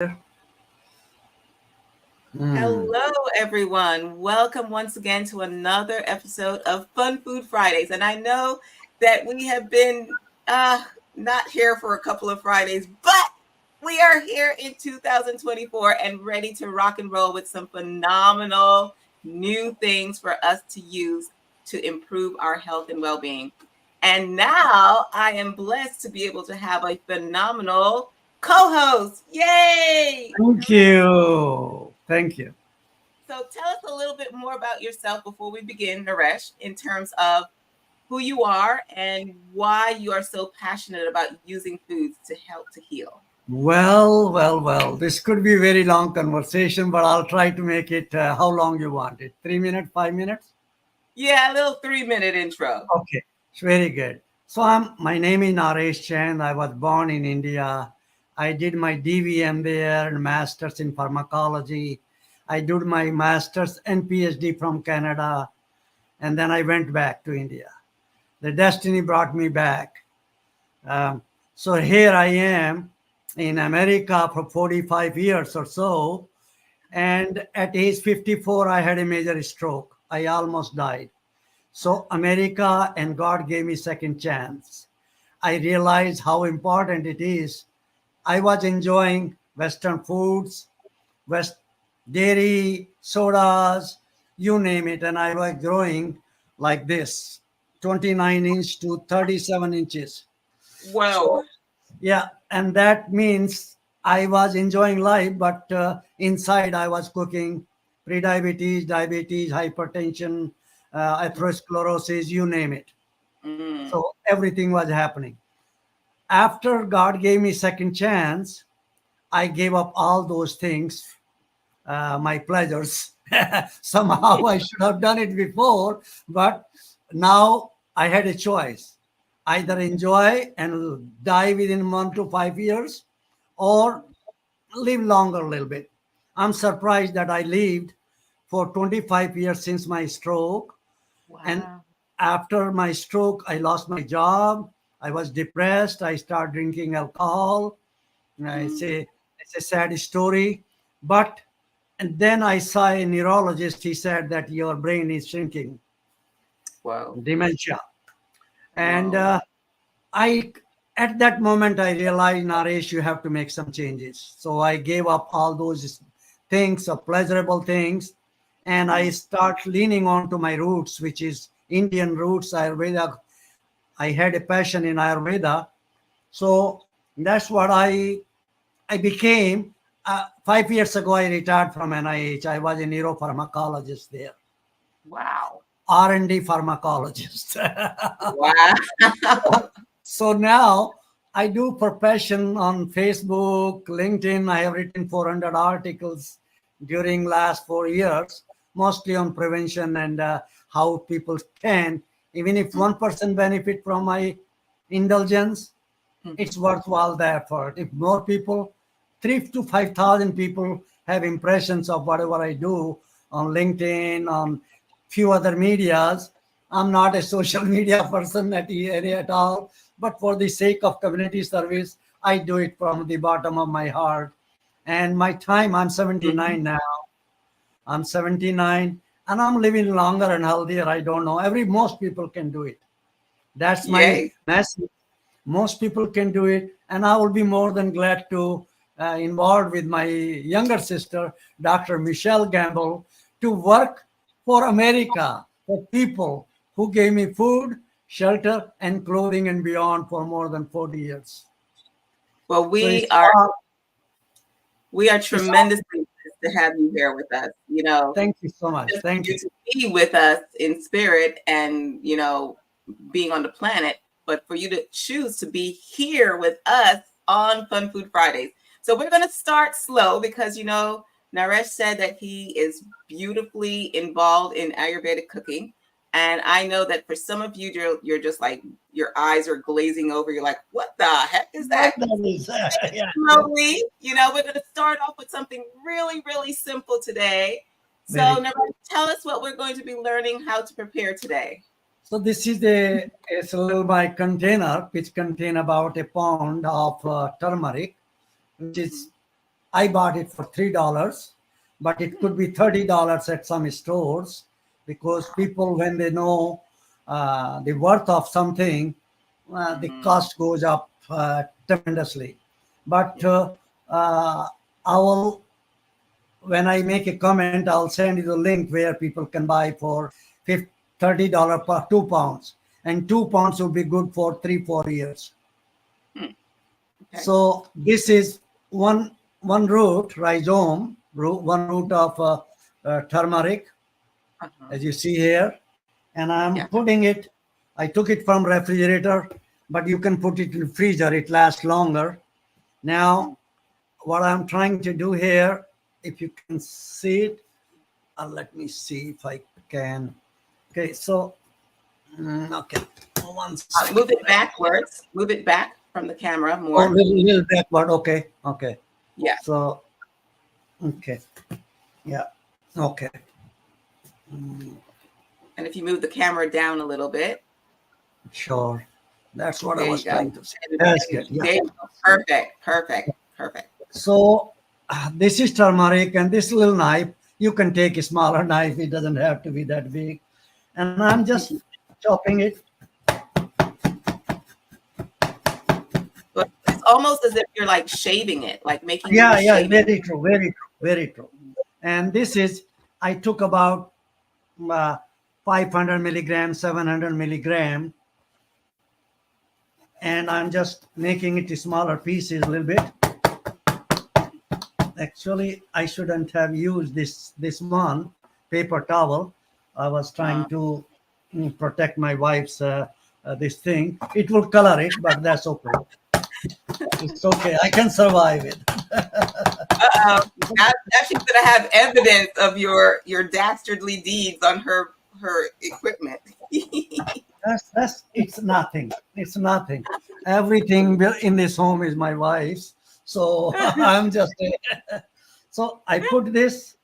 Mm. Hello, everyone. Welcome once again to another episode of Fun Food Fridays. And I know that we have been not here for a couple of Fridays, but we are here in 2024 and ready to rock and roll with some phenomenal new things for us to use to improve our health and well being. And now I am blessed to be able to have a phenomenal co host. Yay! Thank you. Thank you. So tell us a little bit more about yourself before we begin, Naresh, in terms of who you are and why you are so passionate about using foods to help to heal. Well. This could be a very long conversation, but I'll try to make it how long you want it. 3 minutes, 5 minutes? Yeah, a little 3 minute intro. Okay. It's very good. So my name is Naresh Chand. I was born in India. I did my DVM there and master's in pharmacology. I did my master's and PhD from Canada. And then I went back to India. The destiny brought me back. Um, so here I am in America for 45 years or so. And at age 54, I had a major stroke. I almost died. So America and God gave me second chance. I realized how important it is. I was enjoying Western foods, West dairy, sodas, you name it, and I was growing like this, 29 inch to 37 inches. Whoa. So yeah, and that means I was enjoying life, but inside I was cooking pre-diabetes, diabetes, hypertension, atherosclerosis, you name it. Mm. So everything was happening. After God gave me second chance, I gave up all those things, my pleasures. Somehow I should have done it before, but now I had a choice. Either enjoy and die within 1 to 5 years or live longer a little bit. I'm surprised that I lived for 25 years since my stroke. And Wow. after my stroke, I lost my job. I was depressed. I started drinking alcohol. Mm. It's a sad story. But and then I saw a neurologist. He said that your brain is shrinking, Whoa. dementia. And Whoa. I, at that moment, I realized, Naresh, you have to make some changes. So I gave up all those things, pleasurable things, and I Mm. start leaning on to my roots, which is Indian roots, Ayurveda. I had a passion in Ayurveda, so that's what I became. 5 years ago, I retired from NIH. I was a neuropharmacologist there, Wow. R&D pharmacologist. Wow. So now I do profession on Facebook, LinkedIn. I have written 400 articles during last 4 years, mostly on prevention and how people can, even if one person benefit from my indulgence, it's Mhm. worthwhile the effort. If more people, 3 to 5,000 people have impressions of whatever I do on LinkedIn, on few other medias. I'm not a social media person at all, but for the sake of community service, I do it from the bottom of my heart. And my time, I'm Mhm. 79 now. I'm 79 and I'm living longer and healthier. I don't know. Most people can do it. That's my Yay. message. Most people can do it, and I will be more than glad to involve with my younger sister, Dr. Michelle Gamble, to work for America, for people who gave me food, shelter, and clothing and beyond for more than 40 years. Well, So we are it's all, tremendously blessed to have you here with us. thank you so much. Just for Thank you you. to be with us in spirit and, being on the planet, but for you to choose to be here with us on Fun Food Fridays. So we're going to start slow because, Naresh said that he is beautifully involved in Ayurvedic cooking. And I know that for some of you, you're just like, your eyes are glazing over. You're like, what the heck is that? What that is? Yeah, Slowly, we're going to start off with something really, really simple today. So, very. Naresh, tell us what we're going to be learning how to prepare today. So this is a little my container which contain about a pound of turmeric, which is Mhm. I bought it for $3, but it could be $30 at some stores because people, when they know the worth of something, the cost goes up tremendously. But I will, when I make a comment, I'll send you the link where people can buy for $30 per 2 pounds, and 2 pounds will be good for 3-4 years. Okay. So this is one root, rhizome, one root of turmeric, as you see here, and I'm putting it. I took it from refrigerator, but you can put it in freezer. It lasts longer. Now, what I'm trying to do here, if you can see it, let me see if I can. Okay, so okay, one second. Move it backwards. Move it back from the camera more. Oh, little backward. Okay. Yeah. So, okay. Yeah. Okay. And if you move the camera down a little bit. Sure. That's what I There was you go. trying to say. That's good. Yeah. There you go. Perfect. So this is turmeric, and this little knife, you can take a smaller knife. It doesn't have to be that big. And I'm just chopping it. But it's almost as if you're like shaving it, like making Yeah, shaving. very true. And this is, I took about 500 milligrams, 700 milligram, and I'm just making it smaller pieces a little bit. Actually, I shouldn't have used this one paper towel. I was trying to protect my wife's this thing. It will color it, but that's okay. It's okay. I can survive it. Now she's gonna have evidence of your dastardly deeds on her equipment. That's it's nothing. It's nothing. Everything in this home is my wife's. So I'm just so I put this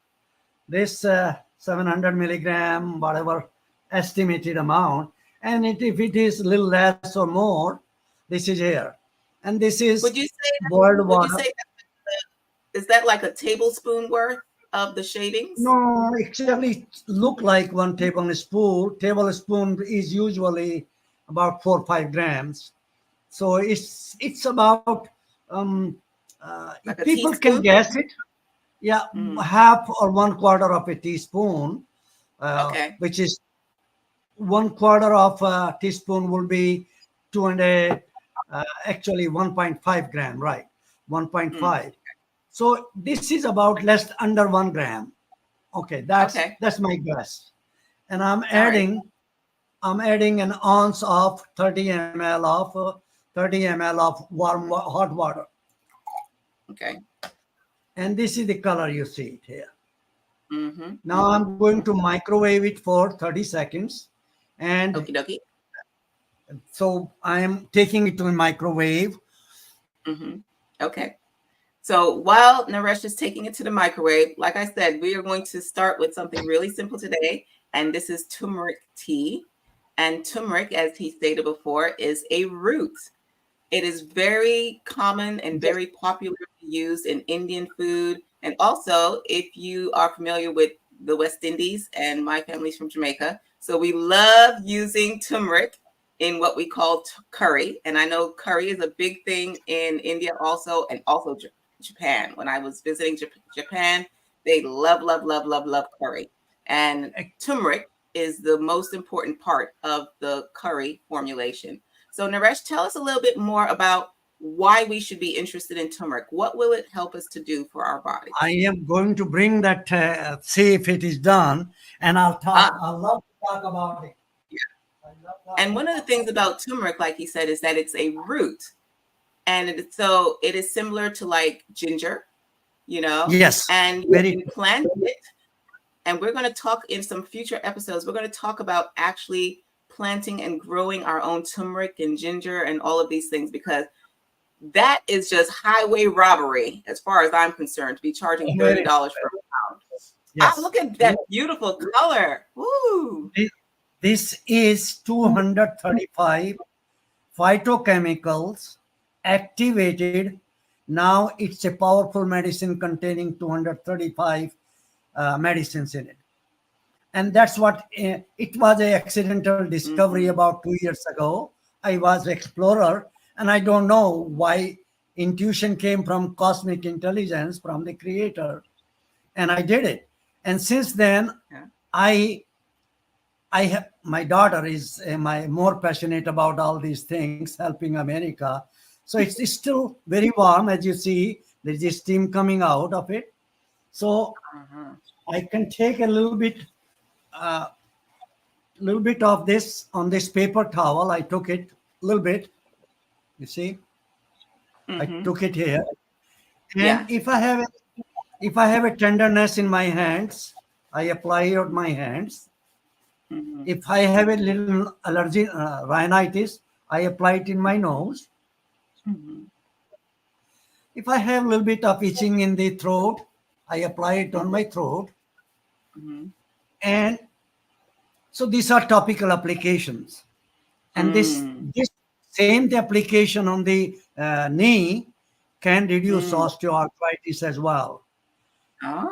700 milligram, whatever estimated amount, and if it is a little less or more, this is here, and this is Would you say boiled water. Is that like a tablespoon worth of the shavings? No, actually, look like 1 tablespoon. Tablespoon is usually about 4 or 5 grams. So it's about Like a people teaspoon? can guess it. Yeah, half or 1/4 of a teaspoon, Okay. which is 1/4 of a teaspoon will be actually 1.5 gram, right? 1.5. So this is about less under 1 gram. Okay, that's my guess. And I'm adding an ounce of 30 ml of warm hot water. Okay. And this is the color you see it here. Mm-hmm. Now I'm going to microwave it for 30 seconds. And Okie dokie. so I am taking it to a microwave. Mm-hmm. Okay. So while Naresh is taking it to the microwave, like I said, we are going to start with something really simple today. And this is turmeric tea. And turmeric, as he stated before, is a root. It is very common and very popularly used in Indian food. And also, if you are familiar with the West Indies, and my family's from Jamaica, so we love using turmeric in what we call curry. And I know curry is a big thing in India also, and also Japan. When I was visiting Japan, they love curry. And turmeric is the most important part of the curry formulation. So Naresh, tell us a little bit more about why we should be interested in turmeric. What will it help us to do for our body? I am going to bring that, see if it is done, and I'll talk. I'll love to talk about it. Yeah. And one of the things about turmeric, like he said, is that it's a root. And so it is similar to like ginger, Yes. And you can plant it. And we're going to talk in some future episodes. We're going to talk about actually planting and growing our own turmeric and ginger and all of these things, because that is just highway robbery as far as I'm concerned, to be charging $30 for a pound. Yes. Look at that beautiful color. Woo. This is 235 phytochemicals activated Now it's a powerful medicine containing 235 medicines in it. And that's what it was, a accidental discovery Mm-hmm. about 2 years ago. I was explorer, and I don't know why intuition came from cosmic intelligence from the creator, and I did it. And since then, Yeah. I have, my daughter is my more passionate about all these things, helping America. So it's still very warm, as you see. There's this steam coming out of it. So Uh-huh. I can take a little bit of this on this paper towel. I took it a little bit. You see, I Mm-hmm. took it here. And Yeah. if I have a tenderness in my hands, I apply it on my hands. Mm-hmm. If I have a little allergy, rhinitis, I apply it in my nose. Mm-hmm. If I have a little bit of itching in the throat, I apply it on my throat. Mm-hmm. And so these are topical applications. And Mm. this same the application on the knee can reduce Mm. osteoarthritis as well.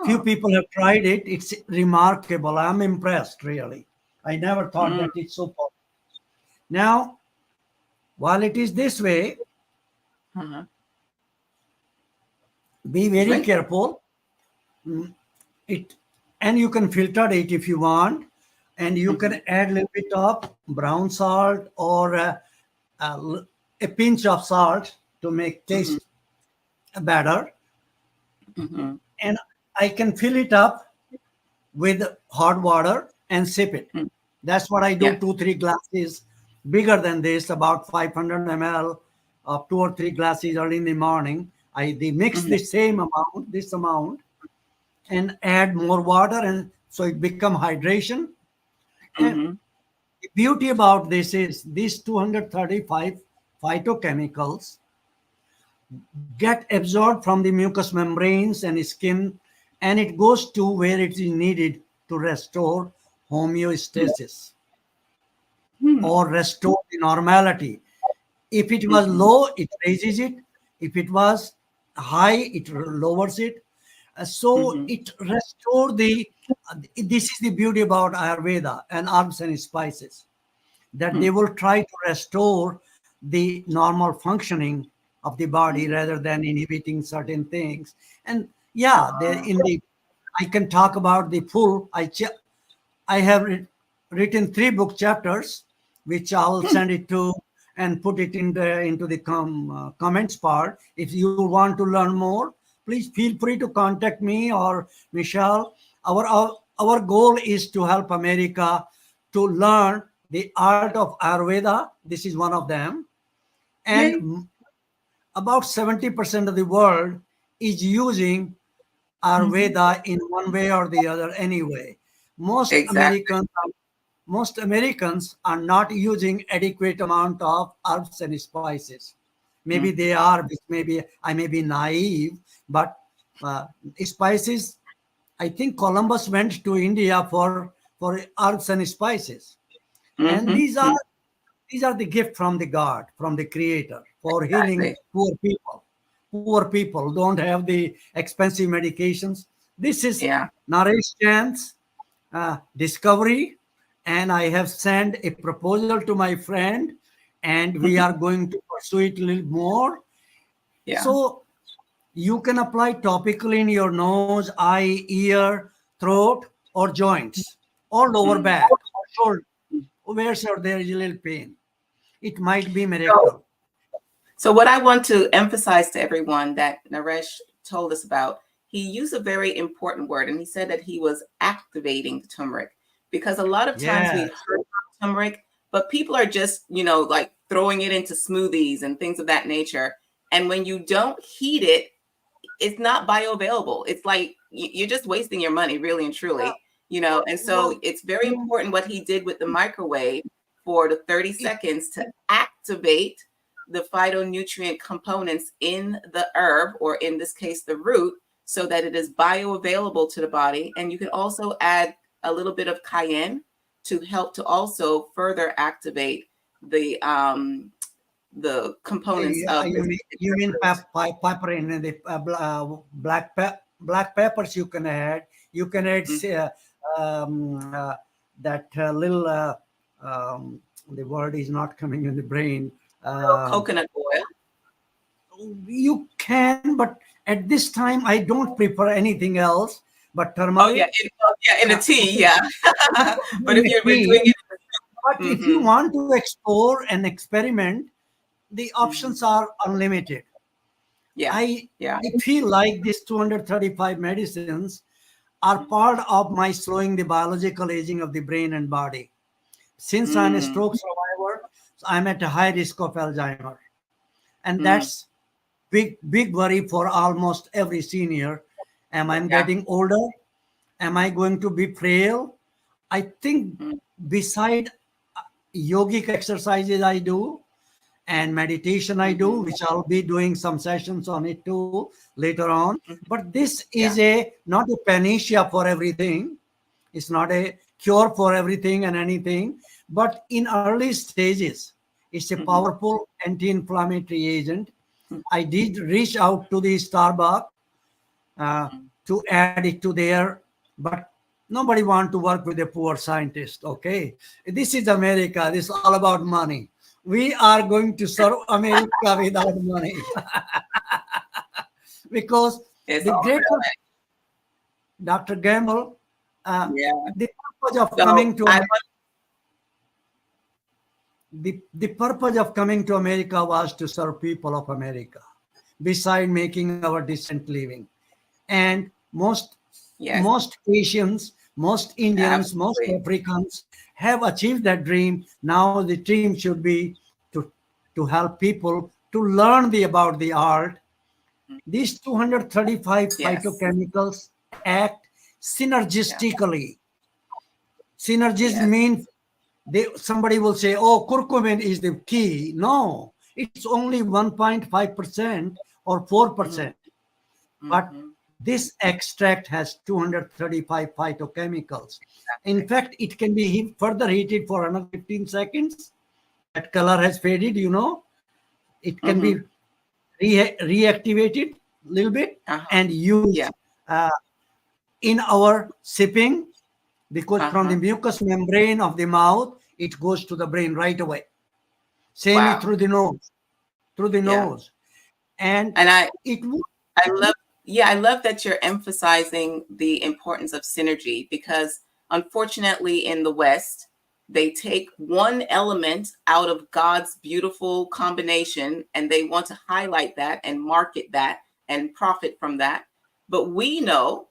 Few Oh. people have tried it. It's remarkable. I'm impressed, really. I never thought Mm. that it's so possible. Now, while it is this way, Uh-huh. be very Great. careful. It and you can filter it if you want, and you Mm-hmm. can add a little bit of brown salt or a pinch of salt to make Mm-hmm. taste better. Mm-hmm. And I can fill it up with hot water and sip it. Mm. That's what I do, Yeah. 2, 3 glasses bigger than this, about 500 ml of 2 or 3 glasses early in the morning. They mix Mm-hmm. the same amount, this amount, and add more water, and so it become hydration. And Mm-hmm. the beauty about this is these 235 phytochemicals get absorbed from the mucous membranes and skin, and it goes to where it is needed to restore homeostasis Mm. or restore the normality. If it was Mm-hmm. low, it raises it. If it was high, it lowers it. So Mm-hmm. it restore the. This is the beauty about Ayurveda and herbs and spices, that they will try to restore the normal functioning of the body Mm-hmm. rather than inhibiting certain things. And yeah, they Uh, in the I can talk about the full. I have written 3 book chapters, which I will send it to and put it into the comments part. If you want to learn more, please feel free to contact me or Michelle. Our goal is to help America to learn the art of Ayurveda. This is one of them. And Yay. about 70% of the world is using Mm-hmm. Ayurveda in one way or the other anyway. Most Exactly. Americans most Americans are not using adequate amount of herbs and spices. Maybe Mm. they are, which maybe I may be naive, but uh, spices. I think Columbus went to India for herbs and spices, and Mm-hmm. these are the gift from the God, from the Creator, for healing Exactly. poor people. Poor people don't have the expensive medications. This is Yeah. Naresh Chan's discovery, and I have sent a proposal to my friend, and we Mm-hmm. are going to pursue it a little more. Yeah. So you can apply topically in your nose, eye, ear, throat, or joints, or lower Mm. back, or shoulder, wherever there is a little pain. It might be So, miracle. so what I want to emphasize to everyone that Naresh told us about, he used a very important word, and he said that he was activating the turmeric, because a lot of times we've Yes. heard about turmeric, but people are just, like throwing it into smoothies and things of that nature. And when you don't heat it, it's not bioavailable. It's like you're just wasting your money, really and Well, truly. And so well, it's very important what he did with the microwave for the 30 it, seconds to activate the phytonutrient components in the herb, or in this case, the root, so that it is bioavailable to the body. And you can also add a little bit of cayenne to help to also further activate the the components Yeah, of this you particular mean fruit. pepper in the black peppers you can add. You can add Mm. that little the word is not coming in the brain. So Um coconut oil. you can, but at this time I don't prefer anything else but Oh yeah, turmeric. in a tea, Okay, yeah. But if in a you're doing tea. it, But if you mm-hmm, want to explore and experiment, the mm-hmm. options are unlimited. Yeah, I yeah. I feel like these 235 medicines are part of my slowing the biological aging of the brain and body. Since I'm a Mm, stroke survivor, I'm at a high risk of Alzheimer. And mm, that's big worry for almost every senior. Am I yeah. getting older? Am I going to be frail? I think Mm, beside yogic exercises I do and meditation I do, mm-hmm, which I'll be doing some sessions on it too later on. mm, But this yeah. is a not a panacea for everything. It's not a cure for everything and anything. But in early stages, it's a Mm-hmm, powerful anti-inflammatory agent. mm, I did reach out to the Starbucks mm. to add it to their, but nobody want to work with a poor scientist. Okay, this is America. This is all about money. We are going to serve America without money because It's the all greater relative. Dr. Gamble, Yeah. the purpose of So coming to I America, want. the purpose of coming to America was to serve people of America, beside making our decent living. And Yes, most Asians, most Indians, most absolutely. Africans have achieved that dream. Now the dream should be to help people to learn about the art. Mm, These 235 yes. phytochemicals act Yeah. synergistically. Synergism Yes. means somebody will say, oh, curcumin is the key. No, it's only 1.5% or Mm-hmm, 4%. But mm-hmm. this extract has 235 phytochemicals. In Exactly. fact, it can be further heated for another 15 seconds. That color has faded, It can Mm-hmm. be reactivated a little bit Uh-huh. and Yeah. used uh, in our sipping, because from the Uh-huh. mucous membrane of the mouth, it goes to the brain right away. Same is Wow. through the nose, through the Yeah. nose. And And it would, I love, yeah, I love that you're emphasizing the importance of synergy because unfortunately in the West, they take one element out of God's beautiful combination and they want to highlight that and market that and profit from that. But we know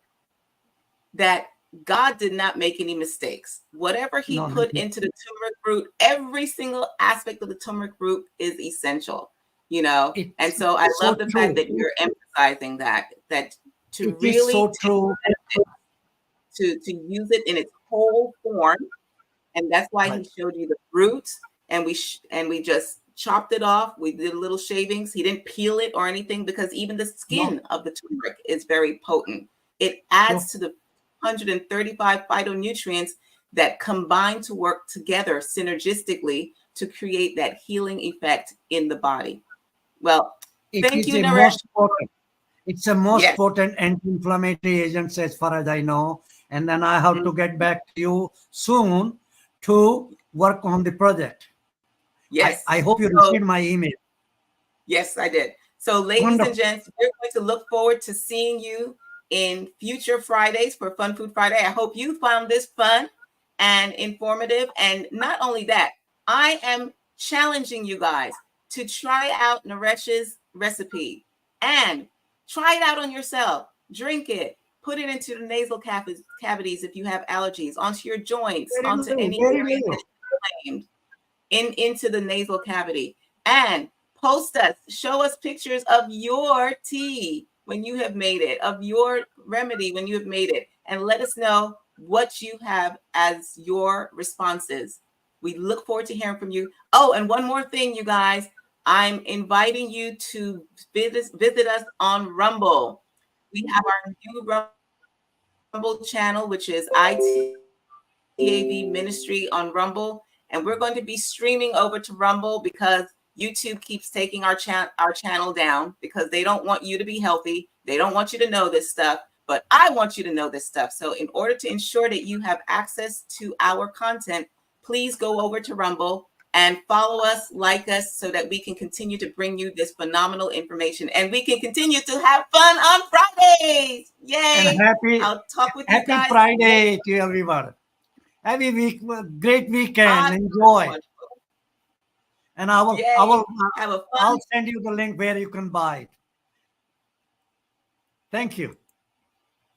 that God did not make any mistakes. Whatever he no, put into the turmeric root, every single aspect of the turmeric root is essential, you know? And so I it's love so the fact true. that you're emphasizing that to It is really so take true. to use it in its whole form. And that's why he Right. showed you the root and we just chopped it off. We did little shavings. He didn't peel it or anything because even the No, skin of the turmeric is very potent. It sure. adds to the 135 phytonutrients that combine to work together synergistically to create that healing effect in the body. Well, It thank is you, a Naresh. most potent. It's a most Yes. potent anti-inflammatory agent, as far as I know. And then I have Mm, to get back to you soon to work on the project. yes. I hope you So, received my email. yes, I did. So, ladies and Wonderful. gents, we're going to look forward to seeing you in future Fridays for Fun Food Friday. I hope you found this fun and informative. And not only that, I am challenging you guys to try out Naresh's recipe and try it out on yourself. Drink it, put it into the nasal cavities if you have allergies, onto your joints, Very onto well. any Very areas that well. it's inflamed into the nasal cavity, and post us, show us pictures of your tea when you have made it, of your remedy when you have made it, and let us know what you have as your responses. We look forward to hearing from you. Oh, and one more thing, you guys, I'm inviting you to visit us on Rumble. We have our new Rumble channel, which is ITAV Ministry on Rumble. And we're going to be streaming over to Rumble because YouTube keeps taking our channel down because they don't want you to be healthy. They don't want you to know this stuff, but I want you to know this stuff. So in order to ensure that you have access to our content, please go over to Rumble and follow us, like us, so that we can continue to bring you this phenomenal information and we can continue to have fun on Fridays. And Yay! I'll talk with you happy guys. Friday to everyone. Happy great weekend. Enjoy. Wonderful. And Yay. Have a fun. I'll send you the link where you can buy it. Thank you.